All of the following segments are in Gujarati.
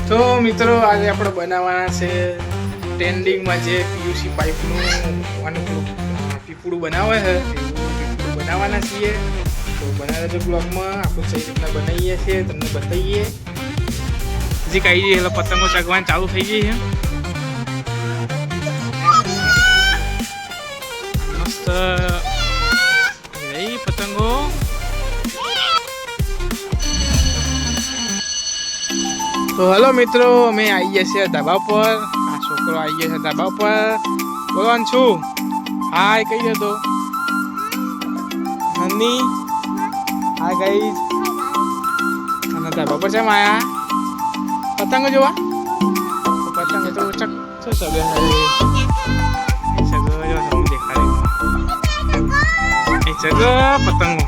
તો મિત્રો આજે આપણે બનાવવાના છે ટ્રેન્ડિંગમાં જે પીયુસી પાઇપનું પીપળું બનાવે છે એવું પીપળું બનાવવાના છીએ. તો બનાવેલા બ્લોગમાં આપણે સહી રીતના બનાવીએ છીએ, તમને બતાવીએ. હજી કઈ એટલે પતંગો ચગવાની ચાલુ થઈ ગઈ છે. મસ્ત રહી પતંગો. તો હલો મિત્રો, અમે આવી ગયા છીએ ધાબા પર. આ છોકરો આવી ગયા છે ધાબા પર. બોલવાનું છું હાય કહી દે તો નન્ની હાય ગાઈઝ. અને ધાબા પર છે માયા પતંગ જોવા. પતંગ તો ચક શું સગે એ સગો જો તમને દેખાડે એ સગો પતંગો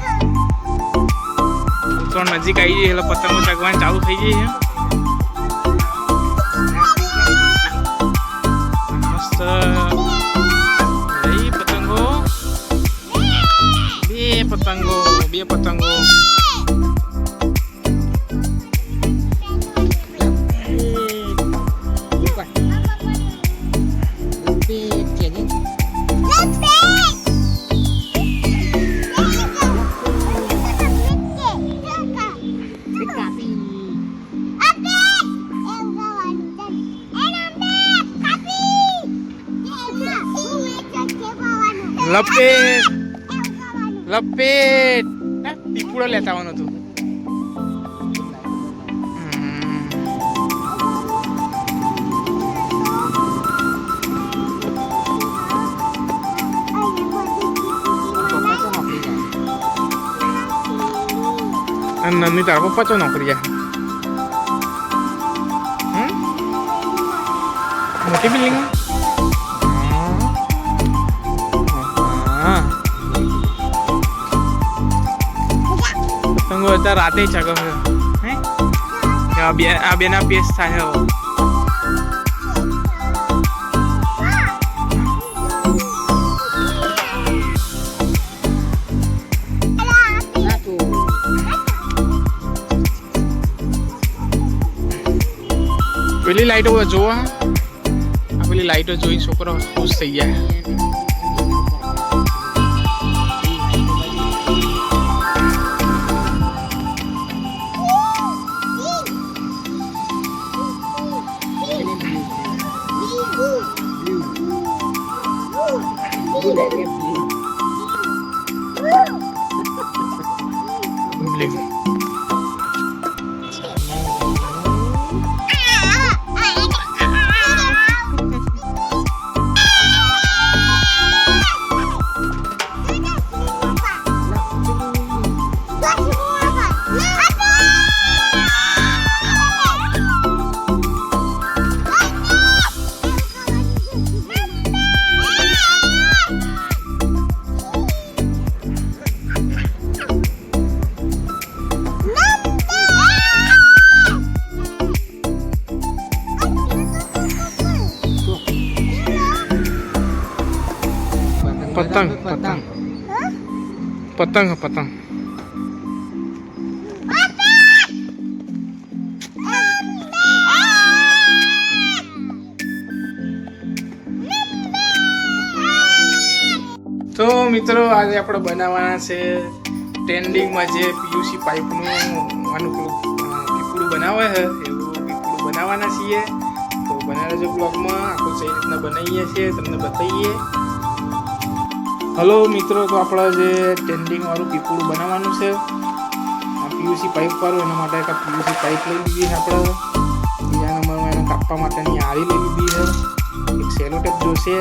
તો નજીક આવી ગઈ એટલે પતંગો ચગવાની ચાલુ થઈ ગઈ છે. બે પતંગો લપેટ લપેટ પીપળો લેતા આવવાનું હતું. નન્ની તારા પપ્પા ચો નોકરી જાય મોટી બિલ્ડિંગ. પતંગો અત્યારે રાતે ચગો હે આ બેના પેસ થાય હવે. પેલી લાઈટો જોવા, આ પેલી લાઈટો જોઈ છોકરો ખુશ થઈ જાય. પતંગ પતંગ પતંગ પતંગ તો મિત્રો આજે આપણે બનાવવાના છે ટ્રેન્ડિંગમાં જે પીયુસી પાઇપનું પીપળું બનાવે છે એવું પીપળું બનાવવાના છીએ. તો બનાવેલા જે બ્લોગમાં આપણે સહી રીતના બનાવીએ છીએ, તમને બતાવીએ. હલો મિત્રો, તો આપણે જે ટ્રેન્ડિંગ વાળું પીપળું બનાવવાનું છે આ પીયુસી પાઇપ વાળું, એના માટે એક પીયુસી પાઇપ લઈ લીધી છે આપણે. બીજા નંબરમાં એને કાપવા માટેની આરી લઈ લીધી છે. એક સેલો ટેપ જોશે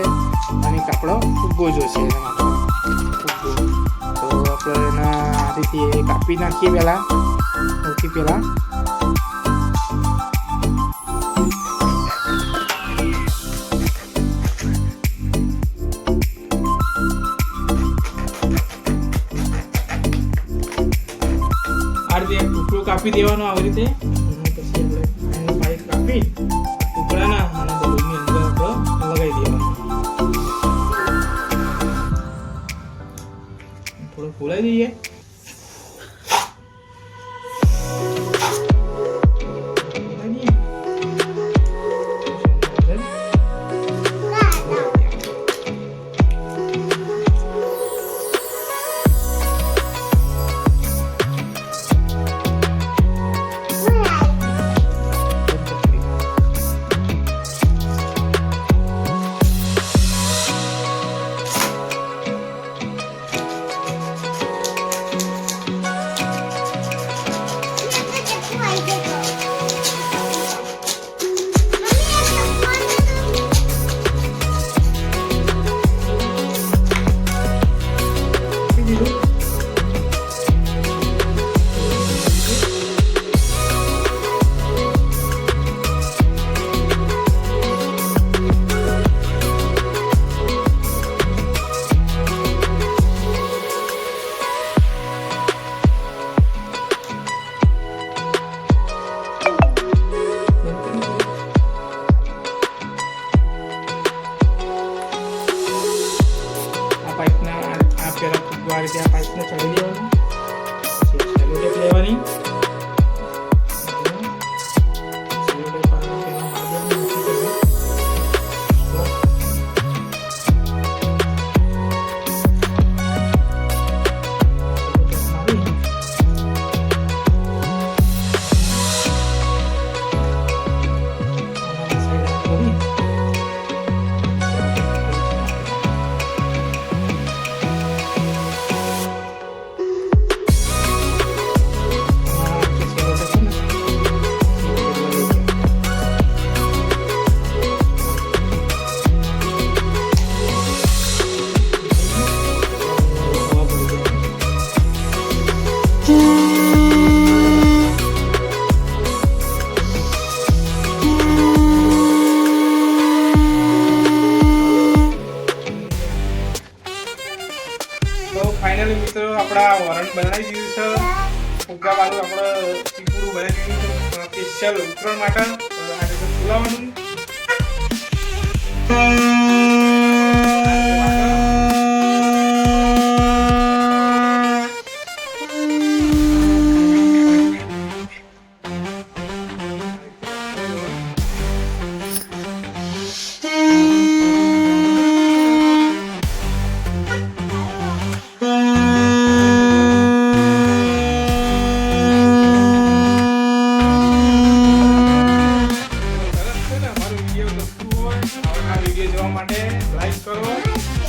અને એક આપણો ફુગ્ગો જોશે. એના માટે ફુગ્ગો તો આપણે એના આરીથી કાપી નાખીએ પહેલાં સૌથી પહેલાં. આ રીતે એક ટુકડો કાપી દેવાનો આવી રીતે. પછી આપણે પાઇપ કાપી ટુકડાના અને બલૂનની અંદર આપણે લગાવી દેવાનું. થોડું ફોલાઈ દઈએ. આપણા વરણ બનાવી દીધું છે. ફુગ્ગા વાળું આપણે પીપળું બનાવી દીધું છે સ્પેશિયલ ઉત્તરાયણ માટે. આ રીતે ફુલાવાનું. વિડીયો જોવા માટે લાઈક કરો,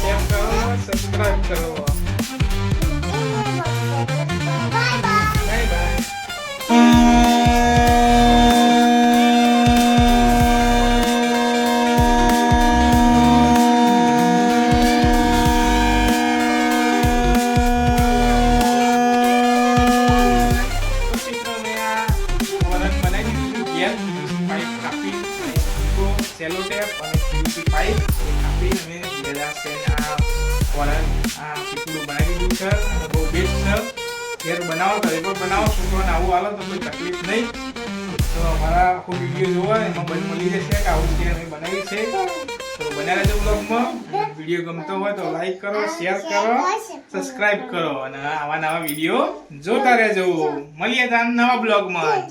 શેર કરો, સબસ્ક્રાઇબ કરો. બાય સેલો ટેપ અને પીવીસી પાઇપ આપી અમે બધા સ્ટેન્ડ આ વરણ આ પીપળું બનાવી દીધું છે અને બહુ બેસ્ટ છે. ઘેર બનાવો તો પણ બનાવો, છોકરાને આવું હાલો તો કોઈ તકલીફ નહીં. તો અમારા આખો વિડીયો જોવો એમાં બંધ મળી જશે કે આવું જે અમે બનાવી છે. તો બન્યા રહેજો બ્લોગમાં. વિડીયો ગમતો હોય તો લાઈક કરો, શેર કરો, સબસ્ક્રાઇબ કરો અને આવા નવા વિડીયો જોતા રહેજો. મળીએ ત્યાં નવા બ્લોગમાં.